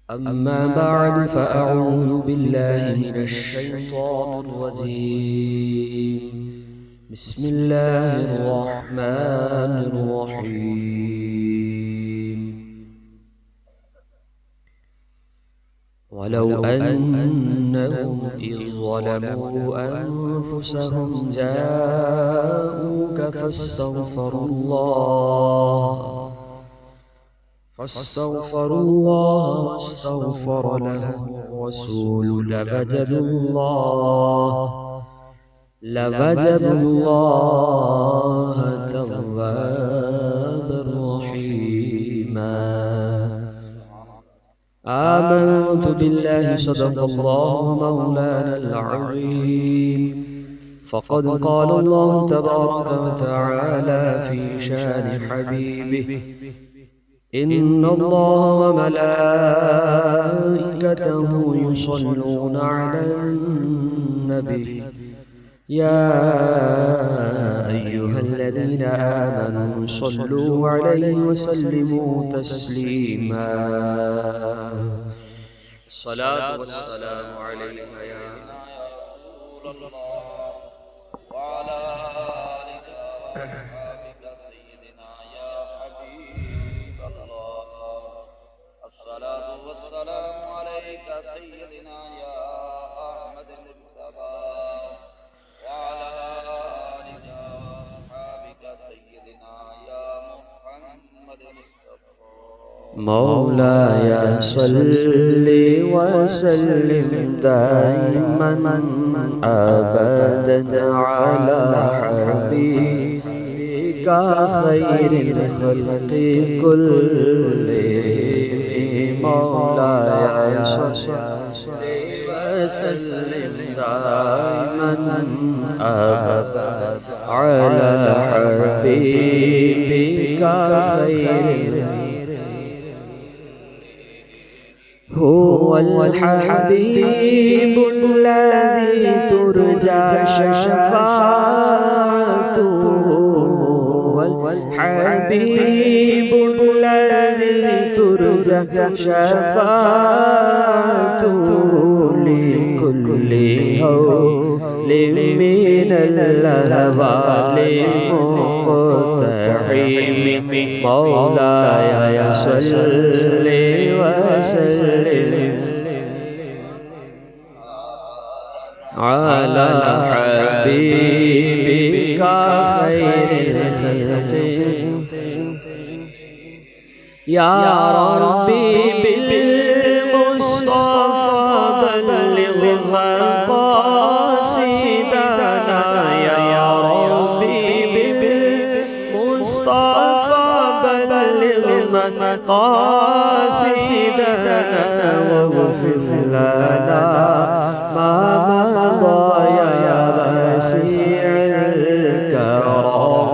अम्मा बअद फ़अऊज़ु बिल्लाहि मिनश्शैतानिर्रजीम। बिस्मिल्लाहिर्रहमानिर्रहीम। वलौ अन्नहुम इज़ ज़लमू अन्फुसहुम जाऊका फ़ास्तग़फ़रुल्लाह वस्तग़फ़र लहुमुर रसूल लवजदुल्लाह तव्वाबर रहीमा। आमनतु बिल्लाहि सदक़ल्लाहु मौलानल अज़ीम। फ़क़द क़ालल्लाहु तबारक व तआला फ़ी शानि हबीबिहि इन्नल्लाह व मलाइकतहु युसल्लूना अलन नबी या अय्युहल्लज़ीना आमनू सल्लू अलैहि व सल्लिमू तस्लीमा। सलातु वस्सलामु अलैका या रसूलल्लाह व अला आलिका व अस्हाबिका सय्यिदिना या हबीबल्लाह। अस्सलातु वस्सलामु अलैका सय्यिदिना या अहमदुल मुज्तबा व अला आलिका व अस्हाबिका सय्यिदिना या मुहम्मदुल मुस्तफा। मौलाया सल्लि व सल्लिम दाइमन अबदन अला हबीबिका खैरिल खल्क़ि कुल्लिहिम। मौलाया सल्लि व सल्लिम दाइमन अबदन अला हबीबिका खैरिल हुवल हबीबुल्लज़ी तुरजा शफ़ाअतुहु हुवल हबीबुल्लज़ी तुरजा शफ़ाअतुहु लिकुल्ली हौलिन मिनल अहवालि मुक़तहिम। मौलाया सल्लि व सल्लिम अला हबीबिका खैरिल खल्क़ि या रब्बी बिल मुस्तफ़ा बल्लिग़ मक़ासिदना या रब्बी बिल मुस्तफ़ा बल्लिग़ मक़ासिदना वग़फ़िर लना मा मज़ा या वसीअल करम।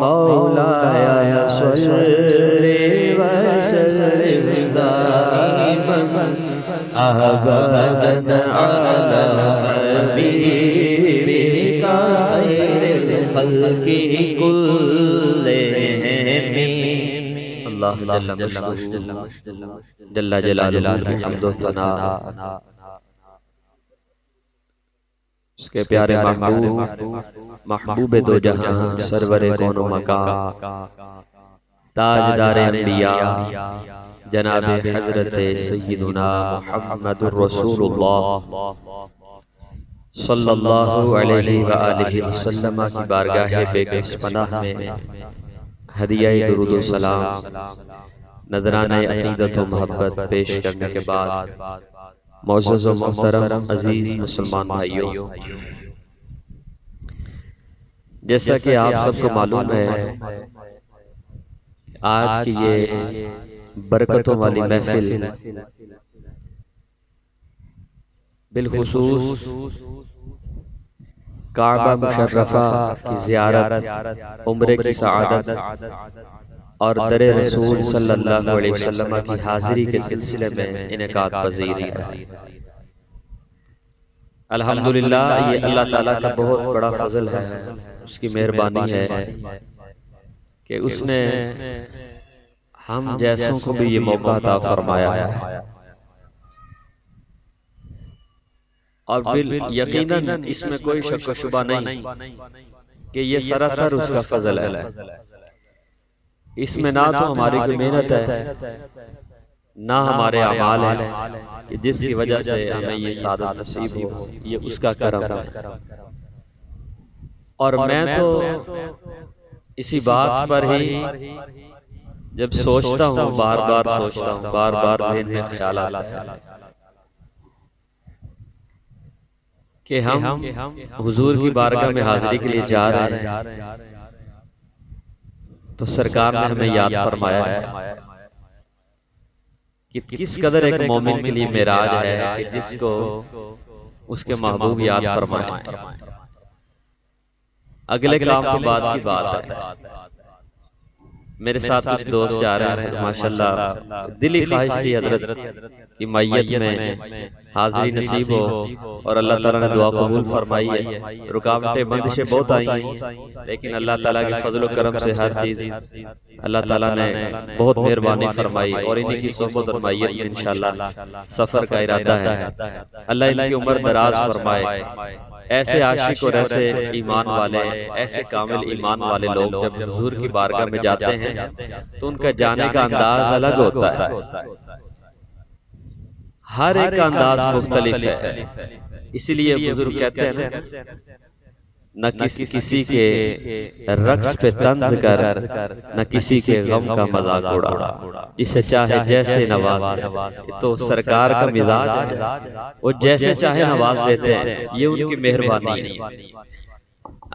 मौलाया सल्लि व सल्लिम दाइमन अबदन अला हबीबिका खैरिल खल्क़ि कुल्लिहिम। अल्लाह जल्ल मशअल्लाह जल्ल जलालुहु हम्द व सना। उसके प्यारे महबूबे दो जहां सरवरे कौनो मकाम ताजदारे अंबिया जनाबे हजरत सय्यिदुना मुहम्मदुर रसूलुल्लाह सल्लल्लाहु अलैहि व आलिहि वसल्लम की बारगाह बेकस पनाह में हदिया दुरूद व सलाम नजराने अकीदत व मोहब्बत पेश करने के बाद मौजूद व मोहतरम अजीज मुसलमान भाइयों, जैसा कि आप सबको मालूम है आज की ये बरकतों वाली महफिल बिलखुसूस काबा मुशर्रफा की ज़ियारत, उम्रे की सआदत और दरे रसूल सल्लल्लाहु अलैहि वसल्लम की हाजिरी के सिलसिले में इनेकात पज़ीर है। अल्हम्दुलिल्लाह, ये अल्लाह ताला का बहुत बड़ा फजल है, उसकी मेहरबानी है कि उसने हम जैसों को भी ये मौका अता फरमाया है और बिल यकीनन इसमें कोई शक व शुबा नहीं कि ये सरासर उसका फजल है। इसमें ना तो हमारी कोई मेहनत है ना हमारे अमाल है कि जिसकी वजह से हमें ये सादत नसीब हो, ये उसका करम है। और मैं तो इसी बात पर ही जब सोचता हूँ, बार बार सोचता हूँ, बार बार ज़हन में ख्याल आता है कि हम हुजूर की बारगाह में हाजिरी के लिए जा रहे हैं, तो सरकार ने हमें याद फरमाया है कि किस कदर एक मोमिन के लिए मेराज है कि जिसको उसके महबूब याद फरमाए। अगले काम तो बाद की बात है। मेरे साथ कुछ दोस्त जा रहे हैं, माशाल्लाह दिली ख्वाहिश थी हजरत की मैयत में हाजिरी नसीब हो और अल्लाह ताला ने दुआ कबूल फरमाई है। रुकावटें बंदिशें बहुत आई हैं, लेकिन अल्लाह ताला के फजल व करम से हर चीज अल्लाह ताला ने बहुत मेहरबानी फरमाई और इन्हीं की सोहबत और मैयत में इंशाअल्लाह सफर का इरादा है। अल्लाह इनकी उम्र दराज फरमाए। ऐसे आशिक और ऐसे ईमान वाले, ऐसे कामिल ईमान वाले लोग जब हुजूर की बारगाह में जाते हैं तो उनका जाने का अंदाज अलग होता है। हर एक का अंदाज मुख्तलिफ है। इसीलिए बुजुर्ग कहते हैं न किसी के रक्स पे तंज कर, न किसी के गम का मजाक उड़ा, जिसे चाहे जैसे नवाज। तो सरकार का मिजाज है, वो जैसे चाहे नवाज देते हैं, ये उनकी मेहरबानी है।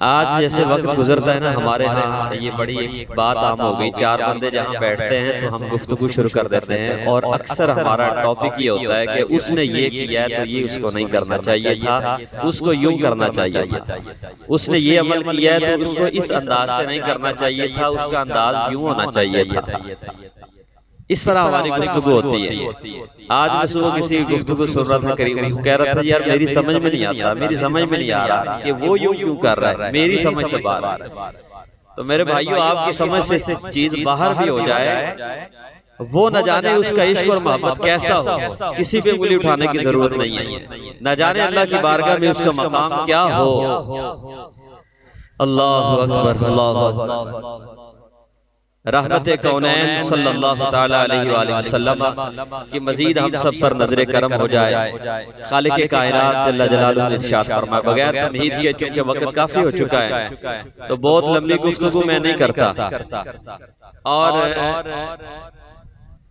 आज जैसे वक्त गुजरता है ना, हमारे यहाँ ये बड़ी एक बात आम हो गई, चार बंदे जहाँ बैठते हैं तो हम गुफ्तगू शुरू कर देते हैं और अक्सर हमारा टॉपिक ये होता है कि उसने ये किया है तो ये उसको नहीं करना चाहिए था, उसको यूं करना चाहिए था। उसने ये अमल किया है तो उसको इस अंदाज से नहीं करना चाहिए था, उसका अंदाज यूं होना चाहिए था। इस तरह हमारी गुफ्तगू होती है। आज मैं सुबह किसी गुफ्तगू सुन रहा था, करीब कह रहा था यार मेरी समझ में नहीं आता, मेरी समझ में नहीं आ रहा कि वो यूं क्यों कर रहा है, मेरी समझ से बाहर। तो मेरे भाइयों, आपकी समझ से चीज बाहर भी हो जाए, वो न जाने उसका इश्क और मोहब्बत कैसा हो, किसी पे उंगली उठाने की जरूरत नहीं है। न जाने अल्लाह की बारगाह में उसका मकाम क्या हो। अल्लाहु अकबर, अल्लाहु अकबर। रहमत कौनैन सल्लल्लाहु तआला अलैहि वसल्लम की मजीद हम सब पर नजर करम हो जाए। खालिक कायनात जल्ल जलालुहु ने इरशाद फरमाया, बगैर तमहीद के, चूंकि वक्त काफी हो चुका है तो बहुत लंबी गुफ्तगू मैं नहीं करता, और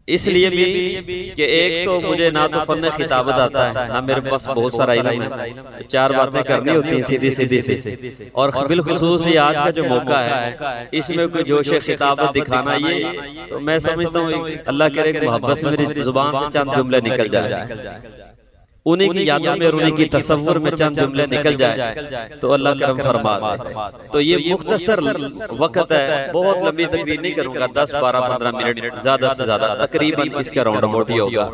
इसलिए भी कि एक तो मुझे ना तो फन खिताबत आता है, ना मेरे पास बहुत सारा इल्म है, चार बातें करनी होती हैं सीधी सीधी सी। और बिलखुसूस ये आज का जो मौका है, इसमें कोई जोश खिताबत दिखाना, ये तो मैं समझता हूँ अल्लाह करे मोहब्बत से मेरी जुबान से चंद जुमले निकल जाए, उन्हीं की यादों में और उन्हीं की तसव्वुर में चंद जुमले निकल जाए तो अल्लाह करम फरमा दे। तो ये मुख्तसर वक्त है, बहुत लंबी तकरीर नहीं करूंगा, 10, 12, 15 मिनट ज्यादा से ज्यादा तकरीबन इसका राउंड मोटी होगा।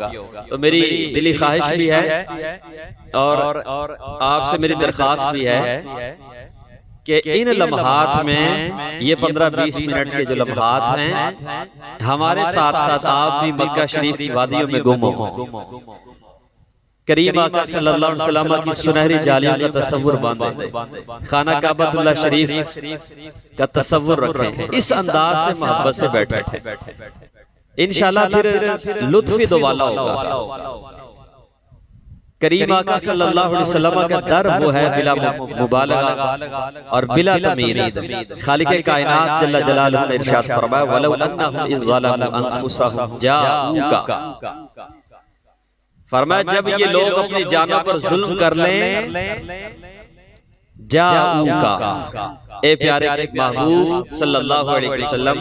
तो मेरी दिली ख्वाहिश भी है और आपसे मेरी दरख्वास्त भी है कि इन लम्हात में, ये 15-20 मिनट के जो लम्हात हैं, हमारे साथ साथ आप भी मक्का शरीफ की वादियों में गुम हो, करीम आका सल्लल्लाहु अलैहि वसल्लम की सुनहरी जालियों का तस्वुर बांधें, खाना काबतुल्लाह शरीफ का तस्वुर रखें, इस अंदाज से मोहब्बत से बैठे इंशाल्लाह फिर लुत्फ ही दोबाला होगा। करीम आका सल्लल्लाहु अलैहि वसल्लम का दर वो है बिला मुबालगा और बिला तमीद। खालिक कायनात जल्ल जलालुहु ने इरशाद फरमाया, वलौ अन्नहुम इज़ ज़लमू अनफुसहुम जाऊका, फरमाया जब ये लोग अपनी जानों पर जुल्म कर लें, जाऊका, ए प्यारे महबूब सल्लल्लाहु अलैहि वसल्लम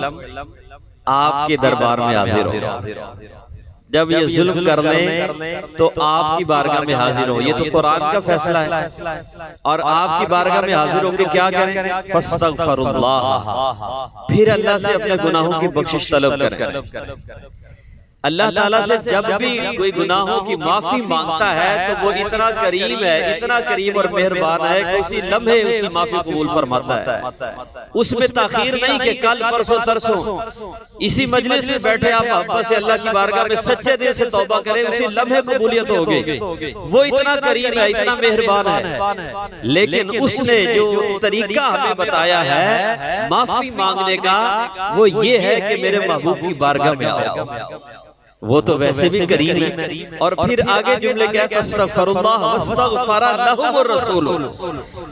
आपके दरबार में हाजिर हो। जब ये जुल्म कर लें तो आपकी बारगाह में हाजिर हो, ये तो कुरान का फैसला है। और आपकी बारगाह में हाजिर होकर क्या करें, फस्तगफिरुल्लाह, फिर अल्लाह से अपने गुनाहों की बख्शिश तलब करें। अल्लाह ताला से जब भी कोई गुनाहों की माफी मांगता है तो वो इतना करीम है, इतना करीम और मेहरबान है कि उसी लम्हे उसकी माफी कबूल फरमाता है। उसमें ताखीर नहीं कि कल परसों तरसों इसी मजलिस में बैठे आप मोहब्बत से अल्लाह की बारगाह में सच्चे दिल से तौबा करें, उसी लम्हे कबूलियत होगी। वो इतना करीम है, इतना मेहरबान है। लेकिन उसने जो तरीका हमें बताया है माफी मांगने का, वो ये है कि मेरे महबूब की बारगाह में आओ। वो तो वैसे भी करीम है। और फिर आगे जुमले क्या, अस्तगफिरुल्लाह वस्तगफर लहुमुर रसूल,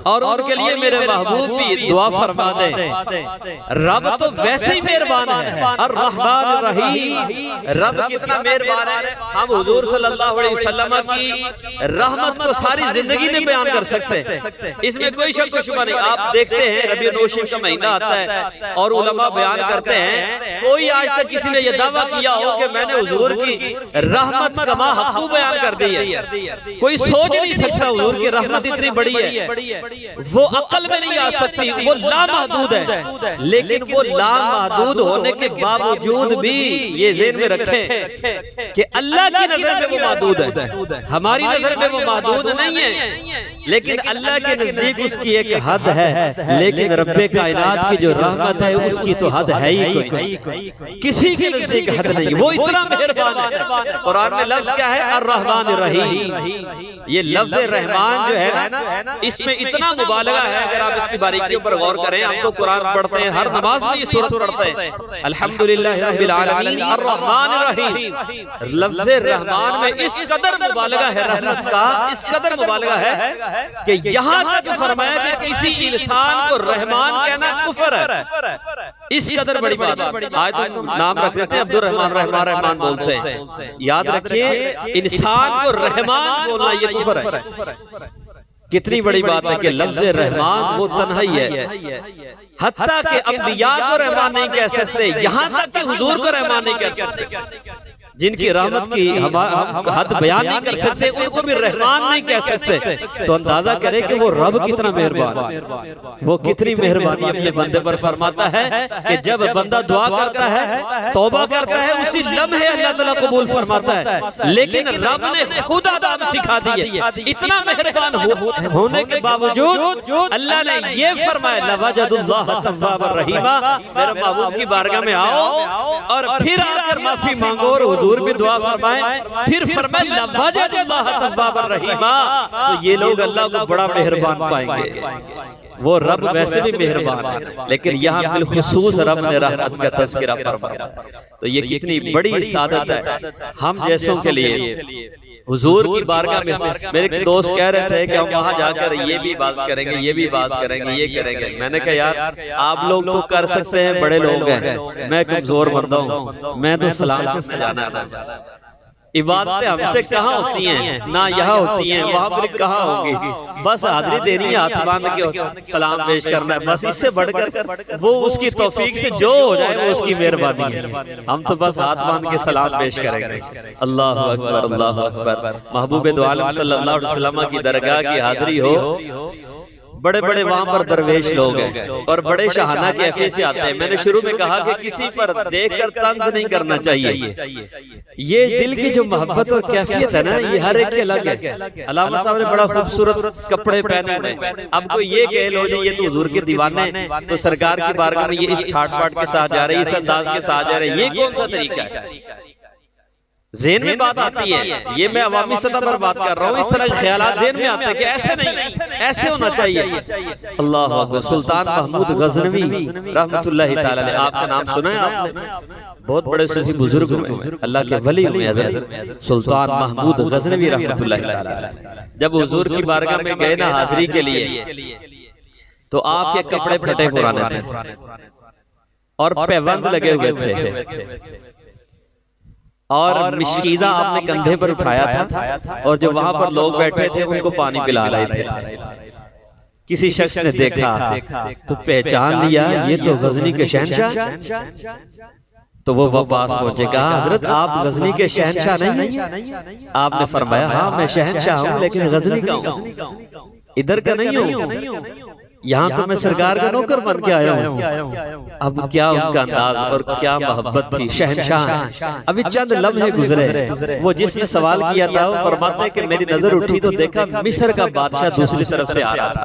और उनके लिए मेरे महबूब भी दुआ फरमा दें। रब तो वैसे ही मेहरबान है, और रहमान रहीम। रब कितना मेहरबान है, हम हुजूर सल्लल्लाहु अलैहि वसल्लम की रहमत को सारी जिंदगी में बयान कर सकते हैं, इसमें कोई शक शुबा नहीं। आप देखते हैं रबी नौशीन का महीना आता है और उलमा बयान करते हैं, कोई आज तक किसी ने यह दावा किया हो कि मैंने हुजूर की रहमत कमा हक़ू बयान कर दी है। कोई सोच नहीं सकता हुजूर की रहमत इतनी बड़ी है, वो अकल में नहीं आ सकती, वो लामहदूद है। लेकिन वो लामहदूद होने के बावजूद भी ये ज़हन में रखें कि अल्लाह की नजर में वो महदूद है, हमारी नजर में वो महदूद नहीं है। लेकिन अल्लाह के नजदीक उसकी एक हद है, लेकिन रब्बे कायनात की जो रहमत है उसकी तो हद है ही कोई, किसी के नजदीक हद नहीं। वो इतना मेहरबान है। कुरान में लफ्ज क्या है, अर्रहमान रहीम। ये लफ्ज रहमान जो है ना, इसमें इतना मुबालगा है। अगर आप इसकी बारीकियों पर गौर करें, हम तो कुरान पढ़ते हैं, हर नमाज में ये सूरत पढ़ते हैं, अल्हम्दुलिल्लाह रब्बिल आलमीन अर्रहमान रहीम। लफ्ज रहमान में इस कदर मुबालगा है रहमत का, इस कदर मुबालगा है कि यहाँ तक फरमाया कि किसी इंसान को रहमान कहना कुफर है। इस कदर बड़ी बात। आज तो नाम रख देते हैं अब्दुल रहमान, रहमान रहमान बोलते हैं। याद रखिए, इंसान को रहमान बोलना ये कुफर है। कितनी बड़ी बात है कि लफ्ज रहमान वो तन्हाई है। हत्ता के अंबिया को रहमान नहीं कह सकते, यहाँ तक कि हुजूर को रहमान नहीं कह सकते। जिनकी रहमत की हम हद बयान नहीं कर सकते, उनको भी रहमान नहीं कह सकते। तो अंदाजा करें कि वो रब कितना मेहरबान, वो कितनी मेहरबानी अपने बंदे पर फरमाता है कि जब बंदा दुआ करता है, तौबा करता है, उसी लम्हे अल्लाह ताला कबूल फरमाता है। लेकिन रब ने खुद आदाब सिखा दिए। इतना मेहरबान होने के बावजूद अल्लाह ने ये फरमाया, लवजदुल्लाह तव्वाबर रहीमा, मेरे महबूब की बारगाह में आओ और फिर आकर माफी मांगो। और हुजूर भी दुआ फरमाए, फिर फरमाए लवजदुल्लाह तव्वाबर रहीमा। तो ये लोग अल्लाह को बड़ा मेहरबान पाएंगे। वो रब वैसे भी मेहरबान है, लेकिन यहाँ बिलखुसूस रब ने रहमत का तज़किरा फरमाया। तो ये कितनी बड़ी सादत है हम जैसों के लिए। हुजूर की बारगाह में मेरे दोस्त कह रहे थे कि हम वहां जाकर ये भी बात करेंगे, ये भी बात करेंगे, ये करेंगे। मैंने कहा यार आप लोग तो कर सकते हैं, बड़े लोग हैं, मैं कमजोर बंदा हूँ, मैं तो सलाम से जाना है। इबादतें हमसे कहाँ होती हैं, ना यहाँ होती हैं, वहां पर कहाँ होंगी। बस हाजिरी देनी है, हाथ बांध के सलाम पेश करना है, बस। इससे बढ़कर वो उसकी तौफीक से जो हो जाए वो उसकी मेहरबानी है। हम तो बस हाथ बांध के सलाम पेश करेंगे। अल्लाह अकबर, अल्लाह अकबर। महबूब दो आलम सल्लल्लाहु अलैहि वसल्लम की दरगाह की हाजिरी हो, बड़े बड़े वहां पर दरवेश लोग हैं और बड़े शाहाना कैफियत से आते हैं। मैंने शुरू में कहा कि किसी पर देखकर तंज नहीं करना चाहिए। ये दिल की जो मोहब्बत और कैफियत है ना, ये हर एक के अलग है। अल्लामा साहब ने बड़ा खूबसूरत कपड़े पहने हुए। अब कोई ये कह लो जी ये तो हुजूर के दीवाने, तो सरकार की बारगाह में ये इस ठाट बाट के साथ जा रहे हैं, इस अंदाज के साथ जा रहे हैं, ये कौन सा तरीका है? ज़हन में बात आती है, ये मैं अवामी सतह पर बात कर रहा हूँ। इस तरह ख्यालात ज़हन में आते हैं कि ऐसे नहीं, ऐसे होना चाहिए। अल्लाह अकबर। सुल्तान महमूद गज़नवी रहमतुल्लाहि ताला अलैह, आपका नाम सुना है आपने? बहुत बड़े सूफी बुजुर्ग हुए, अल्लाह के वली हुए हज़रत सुल्तान महमूद गज़नवी रहमतुल्लाहि ताला अलैह। जब हुजूर की बारगाह में गए ना हाजिरी के लिए, तो आपके कपड़े फटे पुराने थे और पैबंद लगे हुए थे और मिश्कीदा आपने कंधे पर उठाया था, और जो वहां पर लोग बैठे थे उनको पानी पिला रहे थे। किसी शख्स ने देखा तो पहचान लिया, ये तो गजनी के शहनशाह। तो वो वापस पहुंचे, कहा हजरत आप गजनी के शहनशाह नहीं? आपने फरमाया हाँ मैं शहनशाह हूँ, लेकिन गजनी का हूँ, इधर का नहीं हूँ। यहाँ तो मैं सरकार का नौकर बन के आया हूँ। अब क्या उनका अंदाज और क्या मोहब्बत थी। शहंशाह अभी चंद लम्हे गुजरे, वो जिसने सवाल किया था वो फरमाते हैं कि मेरी नजर उठी तो देखा मिस्र का बादशाह दूसरी तरफ से आ रहा था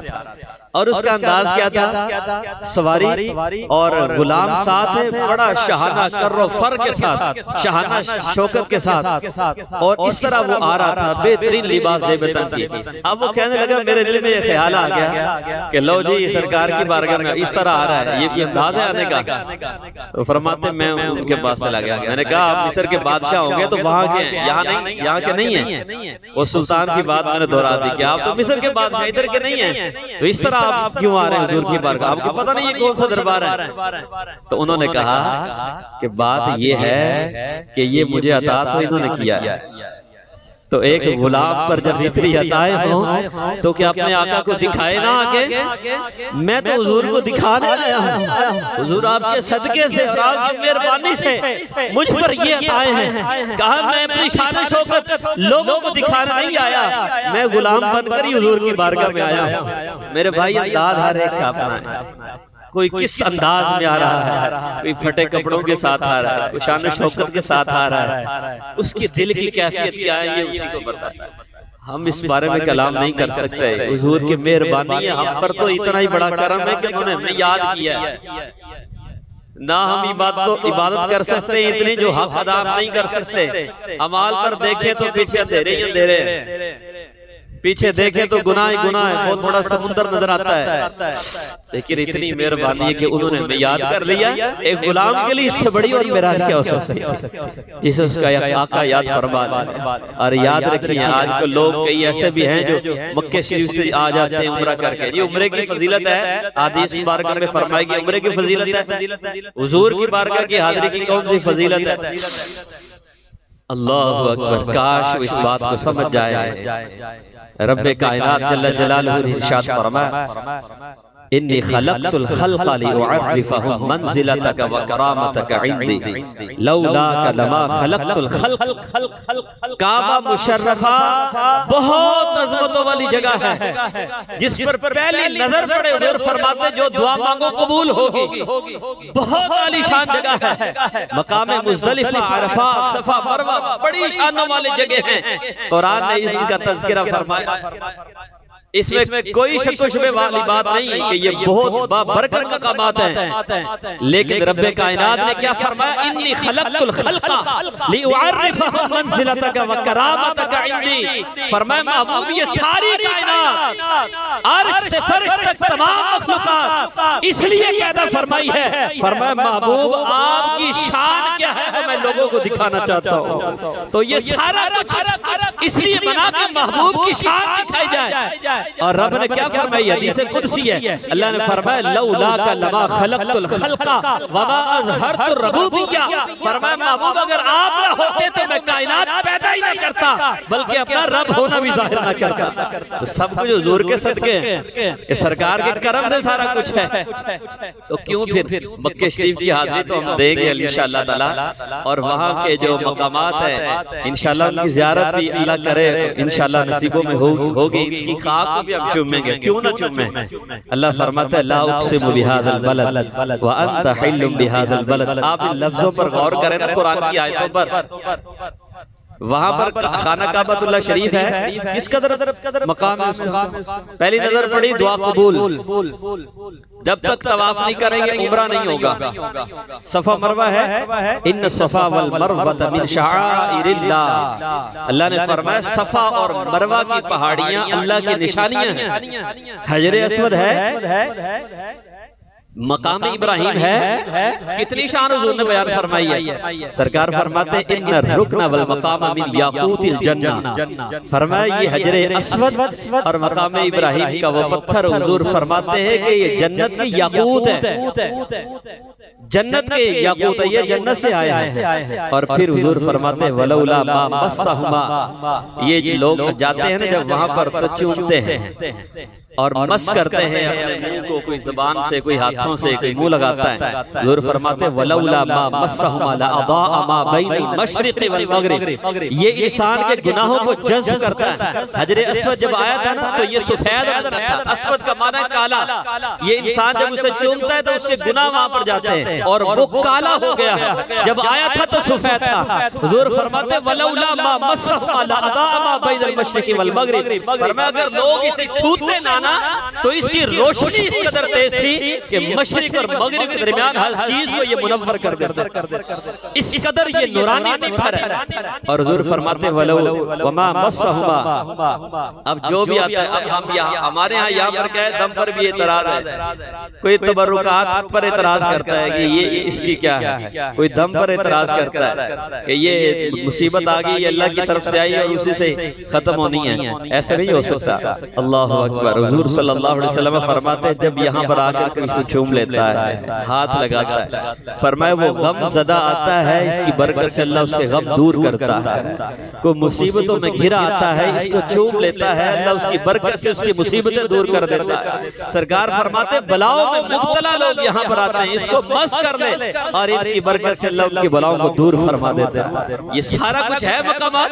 और उसका अंदाज क्या था, सवारी और गुलाम साथ है, बड़ा शहाना कर्रो फर के साथ, शहाना शौकत के साथ, और इस तरह वो आ रहा था बेहतरीन लिबास ज़ेबतन की। अब वो कहने लगा मेरे दिल में ये ख्याल आ गया कि लो जी सरकार की बारगाह में इस तरह आ रहा है, ये भी अंदाज है आने का। तो फरमाते मैं उनके पास चला गया, मैंने कहा आप मिस्र के बादशाह होंगे तो वहाँ के यहाँ नहीं, यहाँ के नहीं है। वो सुल्तान की बात मैंने दोहरा दी कि आप तो मिस्र के बादशाह इधर के नहीं है, तो इस तरह आप क्यों आ रहे हैं हुजूर की बारगाह, आपको पता नहीं ये कौन सा दरबार है। तो उन्होंने कहा कि बात ये है कि ये मुझे अता तो इन्होंने किया है, तो एक गुलाम पर जब इतनी अताएं हों तो क्या अपने आका को दिखाए ना आके। मैं तो हुजूर को दिखाने आया हूँ, हुजूर आपके सदके से और आपकी मेहरबानी से मुझ पर ये अताएं हैं। कहा मैं अपनी शान शौकत लोगों को दिखाने नहीं आया, मैं गुलाम बनकर ही हुजूर की बारगाह में आया हूँ। मेरे भाई अंदाज हर एक का अपना है, कोई किस अंदाज में आ रहा है, कोई फटे कपड़ों के साथ आ रहा है, कोई शान शौकत के साथ आ रहा है, उसकी दिल की कैफियत क्या है ये उसी को बताता है। हम इस बारे में कलाम नहीं कर सकते, हुजूर की मेहरबानी है हम पर, तो इतना ही बड़ा करम है कि उन्होंने हमें याद किया है ना। हम इबादत कर सकते हैं इतनी जो हक अदा नहीं कर सकते। अमाल पर देखें तो पीछे अंधेरे ही अंधेरे, पीछे देखें तो गुनाह ही गुनाह है, बहुत बड़ा समुंदर नजर आता है। लेकिन इतनी मेहरबानी है कि उन्होंने हमें याद कर लिया। एक गुलाम के लिए इससे बड़ी और मेराज क्या हो सकती है जिसे उसका आका याद फरमा। और याद रखिए आज को लोग कई ऐसे भी हैं जो मक्के शरीफ से आ जाते हैं उम्रा करके, ये उम्रे की फजीलत है। हदीस बारगाह में फरमाई कि उम्रे की फजीलत है, हुजूर की बारगाह की हाजिरी की कौन सी फजीलत है। अल्लाहु अकबर, काश इस बात को समझ जाए। रब्बे कायनात जल्ल जलालहू ने इरशाद फरमाया इन्नी खलक़तुल खल्क़ लिउअर्रिफहुम मंज़िलतक व करामतक इंदी लौलाक लमा खलक़तुल खल्क़। काबा मुशर्रफा बहुत अज़मतों वाली जगह है जिस पर पहली नजर पड़े हुजूर फरमाते जो दुआ मांगो कबूल होगी। बहुत आलीशान जगह है, मकाम मुज़दलिफ़ा, अरफ़ात, सफ़ा, मरवा बड़ी शानों वाली जगह है। कुरान ने इसका तज़किरा फरमाया, इसमें कोई शक शुबे वाली बात नहीं कि ये बहुत बाबरकत मकामात हैं। लेकिन रब्बे कायनात ने क्या फरमाया, इन्नी खलक़तुल खल्क़ लिउअर्रिफहुम मंज़िलतक व करामतक इंदी। फरमाया महबूब ये सारी कायनात अर्श से फर्श तक तमाम मखलूक़ात इसलिए पैदा फरमाई है। फरमाया महबूब आपकी शान क्या है मैं लोगों को दिखाना चाहता हूँ। तो ये सारा कुछ इसलिए बना के महबूब की शान दिखाई जाए। और रब ने क्या फरमाई, हदीस कुदसी है, अल्लाह ने फरमाया लौलाका लमा खलक़तुल खल्क़ा वमा अज़हरतुर रबूबिय्या। फरमाया महबूब अगर आप ना होते तो मैं कायनात पैदा ही ना करता, बल्कि अपना रब होना भी जाहिर ना करता। तो सब कुछ हुजूर के सदके के सरकार के करम से सारा कुछ है। तो क्यों फिर मक्के शरीफ की हाजिरी तो हम देंगे इंशाअल्लाह ताला, और वहाँ के जो मकामात हैं इंशाअल्लाह उनकी ज़ियारत भी अल्लाह करे इंशाअल्लाह नसीबों में होगी। इनकी खाक भी हम चूमेंगे, क्यों ना चूमे। अल्लाह फरमाता है ला उक़सिमु बिहाज़ल बलद व अंत हिल्लुम बिहाज़ल बलद। आप इन लफ्जों पर गौर करें ना कुरान की आयतों पर, वहां पर खाना काबतुल्लाह शरीफ है, किस कदर मकाम है उसका। पहली नजर पड़ी दुआ कबूल, जब तक तवाफ नहीं करेंगे उम्रा नहीं होगा। सफा मरवा है, इन्न सफा वल मरवत मिन शआइरिल्लाह। अल्लाह ने फरमाया सफा और मरवा की पहाड़ियां अल्लाह की निशानियां हैं। हजरे अस्वद है, मकाम इब्राहिम है, कितनी शान हुजूर ने बयान फरमाई है। सरकार फरमाते इन्ना रुकना वल मकाम मिन याकूतिल जन्नह। फरमाया ये हजरे अस्वद और मकाम इब्राहिम का वो पत्थर हुजूर फरमाते हैं कि ये जन्नत की याकूत है, जन्नत के याकूत है, ये जन्नत से आए हैं। और फिर हुजूर फरमाते हैं वलौला मा मस्सहुमा, ये लोग जाते हैं ना जब वहां पर तो चूमते हैं, और मस करते हैं अपने मुंह को, कोई जुबान से, कोई हाथों से, कोई मुंह लगाता है। हुजूर फरमाते वलौला मा मस्सहुमा लअदाअ मा बैनल मशरिक़ वल मगरिब, ये इंसान के गुनाहों को जज़्ब करता है। हजरे अस्वद जब आया था ना तो ये सफेद नजर आता है, अस्वद का माना काला। ये इंसान जब उसे चूमता है तो उसके गुनाह वहां पर जाते हैं और वो काला हो गया है। जब आया था तो सफेद था। हुजूर फरमाते वलौला मा मस्सहुमा लअदाअ मा बैनल मशरिक़ वल मगरिब, फरमाया अगर लोग इसे छूते ना तो इसकी रोशनी इस कदर तेज थी कि मशरिक और मगरिब के दरमियान हर चीज को ये मुनव्वर कर देता, इस कदर ये नूरानी पत्थर है। और हुजूर फरमाते वलो वमा मस्सहुमा, अब जो भी आता है, अब हम यहाँ हमारे यहाँ पर क्या है, दम पर भी एतराज है। कोई तबर्रुकात पर एतराज करता है कि ये इसकी क्या है, कोई दम पर एतराज करता है कि ये मुसीबत आ गई, अल्लाह की तरफ से आई और उसी से खत्म होनी है। ऐसा नहीं हो सकता। अल्लाह अकबर। हुजूर सल्लल्लाहु अलैहि वसल्लम फरमाते हैं जब यहाँ पर आकर कोई इसे चूम लेता है, हाथ लगाता है, फरमाए वो गम ज़दा आता है, इसकी बरकत से अल्लाह उससे गम दूर करता है। कोई मुसीबतों में घिरा आता है, इसको चूम लेता है, अल्लाह उसकी बरकत से उसकी मुसीबतें दूर कर देता है। सरकार फरमाते बलाओं में मुब्तला लोग यहाँ पर आते हैं, इसको मस्त कर ले और इनकी बरकत से अल्लाह उनकी बलाओं को दूर फरमा देता है। ये सारा कुछ है मकामात,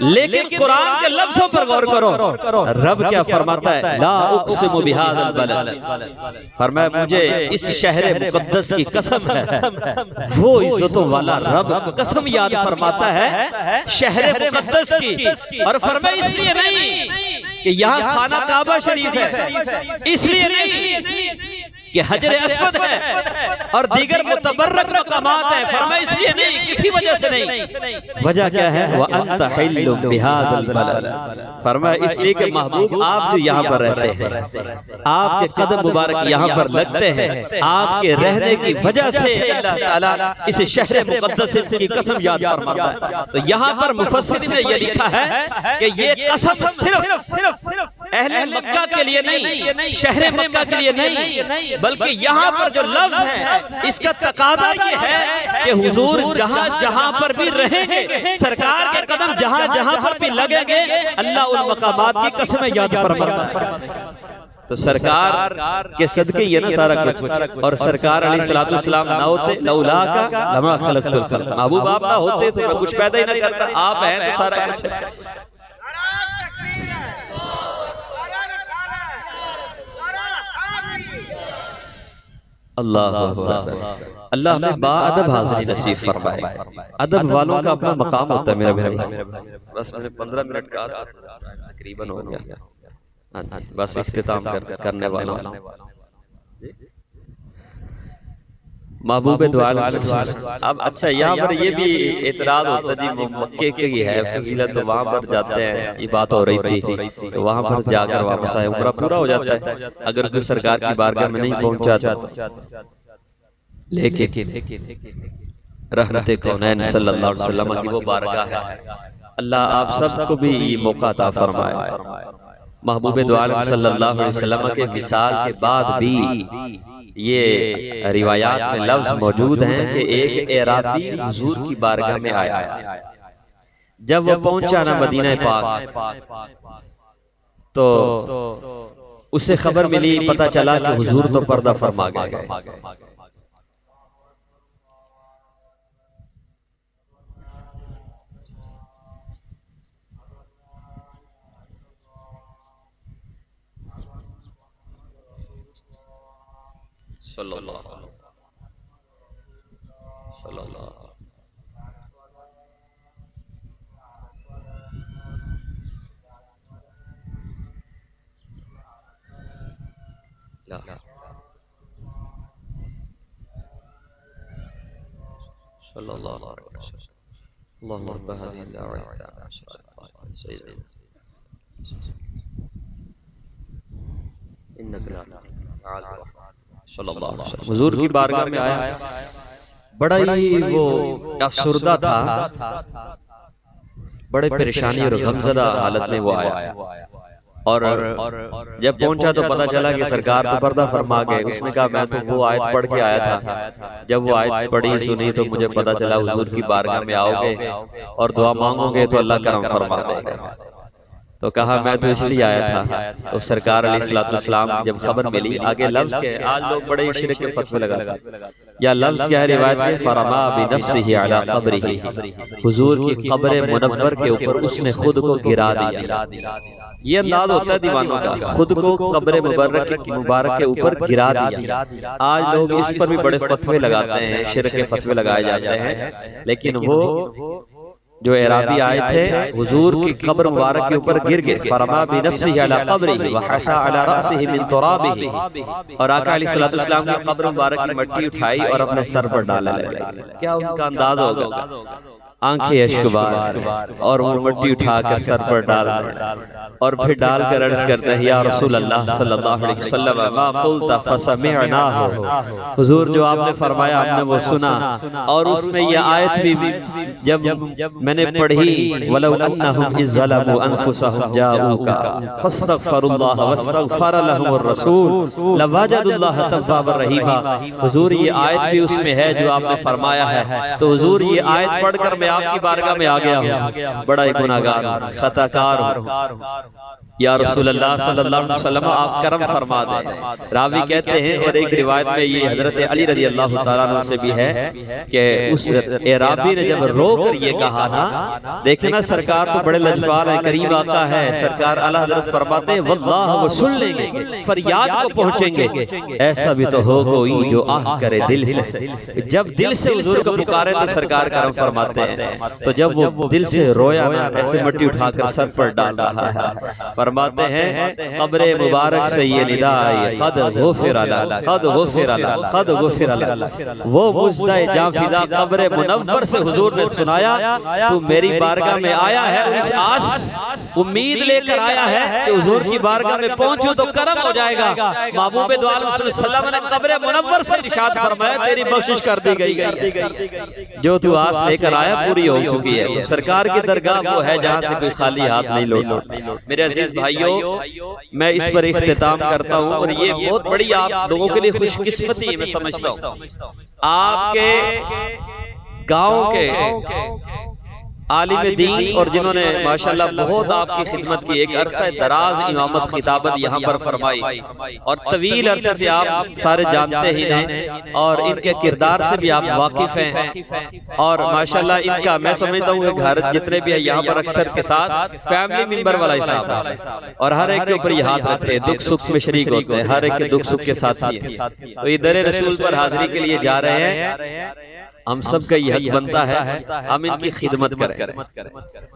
लेकिन कुरान के लफ्जों पर गौर करो। रब क्या फरमाता है, ला उक़सिमु बिहाज़ल बलद, फरमाया मुझे इस शहर मुक़द्दस की कसम है। वो इज्जतों वाला रब कसम याद फरमाता है शहर मुक़द्दस की, और फरमाया इसलिए नहीं कि यहाँ खाना काबा शरीफ है, इसलिए नहीं कि हजर अस्वद है और दीगर मुतबर्रक मकामात है, फरमाया इसलिए नहीं, किसी वजह से नहीं। वजह क्या है, व अंत हिल्लुम बिहाज़ल बलद, फरमाया इसलिए कि महबूब आप जो यहाँ पर रहते हैं, आपके कदम मुबारक यहाँ पर लगते हैं, आपके रहने की वजह से अल्लाह ताला इस शहर मुक़द्दस की कसम याद फरमाता है। तो यहाँ पर मुफस्सिरीन ने ये लिखा है कि ये कसम सिर्फ अहले मक्का के लिए नहीं, शहर मक्का के लिए नहीं, बल्कि यहाँ पर जो लफ्ज है इसका तकादा ये है कि हुजूर जहाँ जहाँ पर भी रहेंगे, सरकार के कदम जहाँ जहाँ पर भी लगेंगे, अल्लाह उन मकामात की कसमें याद फरमाता है। तो सरकार के सदके ये ना सारा कुछ, और सरकार अलैहिस्सलातु वस्सलाम ना होते लौला का लमा खलक़तुल खल्क़, महबूब आप ना होते तो मैं कुछ पैदा ही ना करता, आप हैं तो सारा कुछ है। अल्लाह अल्लाह हमें बाअदब हाज़िरी नसीब फरमाए। अदब वालों का अपना मकाम होता है मेरे भाई। बस मैंने 15 मिनट का तकरीबन हो गया, बस इख्तिताम करने वाला महबूब दो आलम। अब अच्छा यहाँ पर ये भी एतराज होता है जी, मक्के की है फजीलत, तो वहाँ पर जाते हैं, ये बात हो रही थी, तो वहाँ पर जाकर वापस आए उम्रा पूरा हो जाता है अगर कोई सरकार की बारगाह में नहीं पहुँचा था। लेकिन रहमते कौनैन सल्लल्लाहु अलैहि वसल्लम की वो बारगाह है, अल्लाह आप सबको भी मौका अता फरमाए। महबूब दो आलम सल्लल्लाहु अलैहि वसल्लम के विसाल के बाद भी ये रिवायात में लफ्ज मौजूद हैं कि एक एराबी हुजूर की बारगाह में आया। जब वो पहुंचा ना मदीना पाक, तो उसे खबर मिली, पता चला कि हुजूर तो पर्दा फरमा गए। हुजूर की बारगाह में आया, बड़ा ही वो अफसुर्दा था, बड़े परेशानी और गमज़दा हालत में वो आया, और जब पहुंचा तो पता चला कि सरकार तो पर्दा फरमा गए। उसने कहा मैं तो वो आयत पढ़ के आया था, जब वो आयत पढ़ी सुनी तो मुझे पता चला हुजूर की बारगाह में आओगे और दुआ मांगोगे तो अल्लाह करम फरमा देगा। तो कहा मैं तो इसलिए आया था। तो सरकार अलैहिस्सलाम की जब खबर मिली, आगे लफ्ज के, आज लोग बड़े शिरक के फतवे लगाते, या लफ्ज क्या है रिवायत में, फरमा बिनफ्सिही अला क़ब्रिही, हुजूर की कब्र मुनव्वर के ऊपर उसने खुद को गिरा दिया। ये अंदाज होता है दीवानों का, खुद को कब्र मुबारक के ऊपर गिरा दिया। आज लोग इस पर भी बड़े फतवे लगाते हैं, शिरक के फतवे लगाए जाते हैं, लेकिन वो जो एराबी आए थे हुजूर की कब्र मुबारक के ऊपर गिर गए, फरमा बिनफ्सिही अला क़ब्रिही व हसा अला रअसिही मिन तुराबिही, और आका अलैहिस्सलाम की कब्र मुबारक की मिट्टी उठाई और अपने सर पर डालने लगे। क्या उनका अंदाज होगा, आंखें अश्कबार और वो मिट्टी उठाकर सर पर डाल और फिर डालकर अर्ज करते हैं, या रसूल अल्लाह सल्लल्लाहु अलैहि वसल्लम मा क़ुल्ता फसमिअनाहु, हुजूर जो आपने फरमाया हमने वो सुना। और उसमें ये आयत भी जब मैंने पढ़ी, वलौ अन्नहुम इज़ ज़लमू अनफुसहुम जाऊका फस्तगफरुल्लाह वस्तगफर लहुमुर रसूल लवजदुल्लाह तव्वाबर रहीमा, हुजूर ये आयत भी उसमें है जो आपने फरमाया है। तो हुजूर ये आयत पढ़कर मैं आपकी बारगाह में आ गया हूँ, बड़ा ही गुनाहगार खताकार हूँ, या रसूल अल्लाह सल्लल्लाहु अलैहि वसल्लम आप करम फरमा दें। रावी कहते हैं, और एक रिवायत में ये हजरत अली रज़ी अल्लाह ताला अन्हु से भी है कि उस एराबी ने जब रोकर ये कहा ना, देखे ना सरकार तो बड़े लजपाल है, करीम आका है, सरकार आला हजरत फरमाते हैं वल्लाह वो सुन लेंगे, फरियाद को पहुंचेंगे, ऐसा भी तो हो कोई जो आह करे दिल से। जब दिल से हुजूर को पुकारे तो सरकार करम फरमाते हैं। तो जब वो दिल से रोया ना, ऐसे मिट्टी उठाकर सर पर डाल रहा है, फरमाते हैं कब्र मुबारक से ये निदा आई, कद गुफिर लक, कद गुफिर लक, कद गुफिर लक। वो मुज़्दाए जाफिदा कब्र मुनव्वर से हुजूर ने सुनाया, तू मेरी बारगाह में आया है और इस आस उम्मीद लेकर आया है कि हुजूर की बारगाह में पहुंचूं तो करम हो जाएगा। महबूब दो आलम सल्लल्लाहु अलैहि वसल्लम ने कब्र मुनव्वर से इरशाद फरमाया, तेरी बख्शिश कर दी गई, जो तू आस लेकर आया पूरी हो चुकी है। तो सरकार की दरगाह वो है जहाँ से कोई खाली हाथ नहीं लौटा। मेरे अजीज भाइयों, मैं इस पर इख्तिताम करता हूँ, और ये बहुत बड़ी आप लोगों के लिए खुशकिस्मती मैं समझता हूँ। आपके गांव के आलिम दीन और जिन्होंने माशाल्लाह बहुत आपकी खिदमत की, एक अरसा दराज इमामत खिताबत यहाँ पर फरमाई, और तवील अरसे से आप सारे जानते ही हैं, और इनके किरदार से भी आप वाकिफ हैं। और माशाल्लाह इनका मैं समझता हूँ कि घर जितने भी है यहाँ पर अक्सर के साथ फैमिली मेंबर वाला हिसाब है, और हर एक के ऊपर ये हाथ रखते हैं, दुख सुख में शरीक होते हैं, हर एक के दुख सुख के साथ ही है। तो इधर रसूल पर हाजिरी के लिए जा रहे हैं, हम सब का यह हक बनता है हम इनकी खिदमत करें।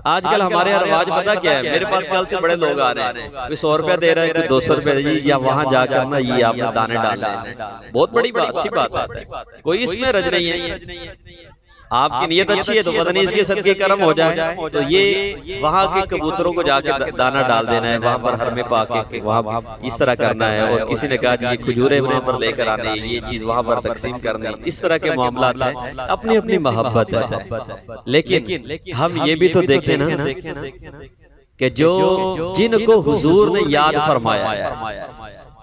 आजकल हमारे यहाँ रवाज पता क्या है, मेरे पास कल से बड़े लोग आ रहे हैं, कोई 100 रुपया दे रहे हैं, कोई 200 रुपया जी, या वहां जाकर ना ये आपने दाने डालना है। बहुत बड़ी बात, अच्छी बात है, कोई इसमें रज नहीं है। आपकी नीयत अच्छी है तो पता नहीं इसके सदके करम हो जाए। तो ये वहाँ के कबूतरों को जाके दाना डाल देना है, वहाँ पर हर में पाके वहाँ इस तरह करना है। और किसी ने कहा ये खजूरें वहाँ पर लेकर आने, ये चीज वहाँ पर तकसीम करनी, इस तरह के मामलात है, अपनी अपनी मोहब्बत है। लेकिन हम ये भी तो देखें ना कि जो जिनको हुजूर ने याद फरमाया,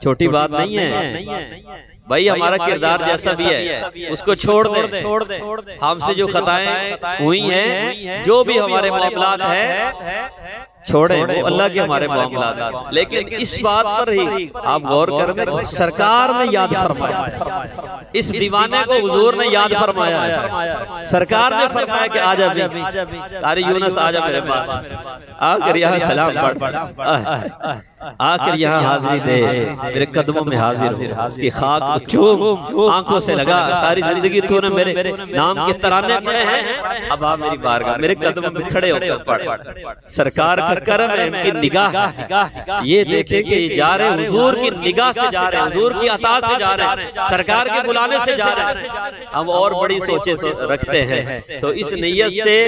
छोटी बात नहीं है भाई, हमारा किरदार जैसा भी है उसको छोड़ दे। हमसे जो खताएं हुई हैं, जो भी हमारे मामलात हैं, छोड़े वो अल्लाह के हमारे मामलात। लेकिन इस बात पर ही आप गौर करें, सरकार ने याद फरमाया, इस दीवाने को हुजूर ने याद फरमाया है। सरकार ने फरमाया कि आजा तारे यूनुस आजा मेरे पास, आकर यहाँ सलाम पढ़, आकर यहाँ हाजिरी दे, मेरे कदमों में हाजिर हो, उसकी खाक को चूम, आंखों से लगा। सारी जिंदगी तूने मेरे नाम के तराने पढ़े हैं, अब आ मेरी बारगाह, मेरे कदमों में खड़े होकर पढ़। सरकार का करम है, उनकी निगाह, ये देखे कि जा रहे हुजूर की निगाह से जा रहे हैं, हुजूर की अता से जा रहे हैं, सरकार के बुलाने से जा रहे हैं। हम और बड़ी सोचे रखते हैं, तो इस नीयत से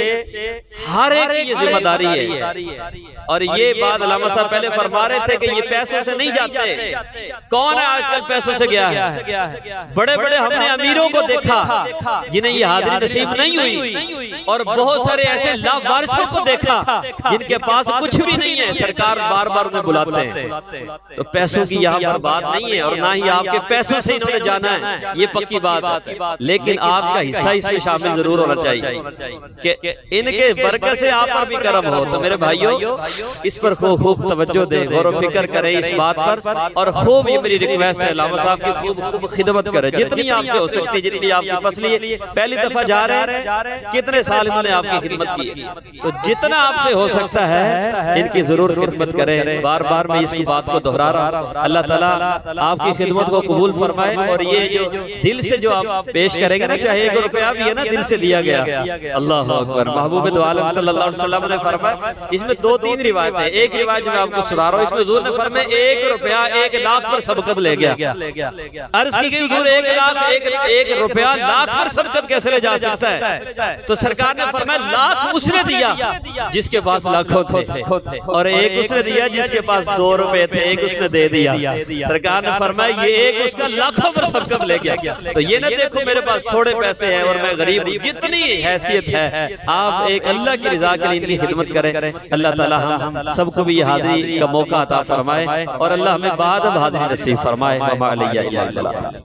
हर एक की जिम्मेदारी है। और ये बात अल्लामा साहब पहले फरमा रहे थे कि ये पैसों से नहीं जाते। कौन है आजकल पैसों से गया है? बड़े बड़े हमने अमीरों को देखा जिन्हें ये हाजिरी नसीब नहीं हुई, और बहुत सारे ऐसे लावारिसों को देखा जिनके पास कुछ भी नहीं है, सरकार बार बार उन्हें बुलाते हैं। तो पैसों की यहाँ पर बात नहीं है, और ना ही आपके पैसों से इन्होंने जाना है, ये पक्की बात है। लेकिन आपका हिस्सा इसमें शामिल जरूर होना चाहिए कि इनके बरकत से आप पर भी करम हो। तो मेरे भाइयों, इस पर खूब तवज्जो दें, गौर व फिक्र करें इस बात पर, और खूब ये मेरी रिक्वेस्ट है लामा साहब की, खूब खिदमत करें जितनी आपसे हो सकती है, जितनी आपके पास लिए पहली दफा जा रहे हैं, कितने साल इन्होंने आपकी खिदमत की, तो जितना आपसे हो सकता है इनकी जरूर खिदमत करें। बार बार मैं इस बात को दोहरा रहा हूं। अल्लाह ताला आपकी खिदमत को कबूल फरमाए, और ये जो दिल से जो आप पेश करेंगे ना, चाहे 1 रुपया भी है ना, दिल से दिया गया। अल्लाह अकबर। महबूब दो आलम सल्लल्लाहु अलैहि वसल्लम ने फरमाया, इसमें 2-3 रिवायत है, एक रिवायत मैं आपको सुना रहा हूं, इसमें हुजूर ने फरमाया 1 रुपया 1 लाख पर सबकत ले गया। अर्ज की गई हुजूर 1 लाख 1 रुपया लाख पर सबकत कैसे ले जा सकता है? तो सरकार ने फरमाया लाख उसने दिया जिसके पास लाखों थे, और एक उसने दिया जिसके पास 2 रुपए थे, एक उसने दे दिया। सरकार ने फरमाया ये एक उसका लाखों पर सबकत ले गया। तो ये ना देखो मेरे पास थोड़े पैसे हैं और मैं गरीब, जितनी हैसियत है आप एक अल्लाह की रजा के लिए इनकी खिदमत करें। अल्लाह ताला हम सबको भी हाजिरी का मौका अता फरमाए, और अल्लाह हमें बाद में हाजिरी नसीब फरमाए।